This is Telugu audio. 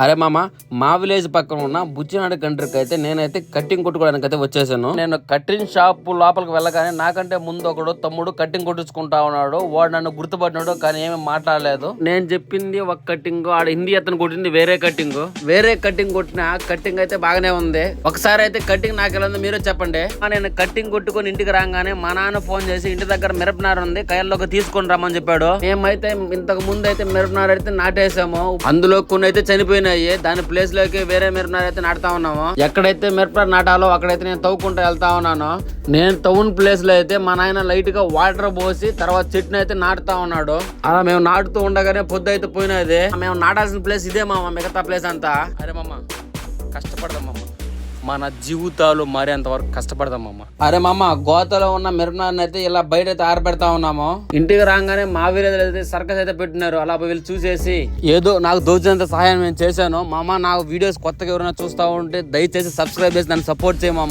అరే మామ, మా విలేజ్ పక్కన ఉన్న బుచ్చినాడు కంట్రీకి అయితే నేనైతే కట్టింగ్ కొట్టుకోవడానికి అయితే వచ్చేసాను. నేను కట్టింగ్ షాప్ లోపలికి వెళ్ళగానే నాకంటే ముందు ఒకడు తమ్ముడు కట్టింగ్ కొట్టించుకుంటా ఉన్నాడు. వాడు నన్ను గుర్తుపడినాడు కానీ ఏమీ మాట్లాడలేదు. నేను చెప్పింది ఒక కట్టింగ్, ఆడ హిందీ అతను కొట్టింది వేరే కట్టింగ్ కొట్టిన కట్టింగ్ అయితే బాగానే ఉంది. ఒకసారి అయితే కట్టింగ్ నాకు ఎలా ఉందో మీరే చెప్పండి. నేను కట్టింగ్ కొట్టుకొని ఇంటికి రాగానే మా నాన్న ఫోన్ చేసి ఇంటి దగ్గర మిరపనారు ఉంది, కయ్యల్లోకి తీసుకొని రమ్మని చెప్పాడు. మేమైతే ఇంతకు ముందు అయితే మిరపనారు అయితే నాటేసాము. అందులో కొన్ని అయితే చనిపోయినాయి. దాని ప్లేస్ లోకి వేరే మిరపనారు అయితే నాటుతా ఉన్నాము. ఎక్కడైతే మిరపనారు నాటాలో అక్కడైతే నేను తవ్వుకుంటూ వెళ్తా ఉన్నాను. నేను తవ్వున ప్లేస్ లో అయితే మా నాయన లైట్ గా వాటర్ పోసి తర్వాత చెట్టుని అయితే నాటుతా ఉన్నాడు. అలా మేము నాటుతూ ఉండగానే పొద్దు అయితే పోయినది. మేము నాటాల్సిన ప్లేస్ ఇదే మామ, మిగతా ప్లేస్ అంతా. అరే మామ, కష్టపడదాం మామ, మన జీవితాలు మరేంత వరకు కష్టపడదాం మామ. అరే మామ, గోతలో ఉన్న మిరపనారిని అయితే ఇలా బయట అయితే ఆరబెడతా ఉన్నాము. ఇంటికి రాగానే మా విలేజ్ అయితే సర్కస్ అయితే పెట్టినారు. అలా వీళ్ళు చూసేసి ఏదో నాకు దోచినంత సహాయం నేను చేశాను. మామ, నాకు వీడియోస్ కొత్తగా ఎవరైనా చూస్తా ఉంటే దయచేసి సబ్స్క్రైబ్ చేసి నన్ను సపోర్ట్ చేయమమ్మ.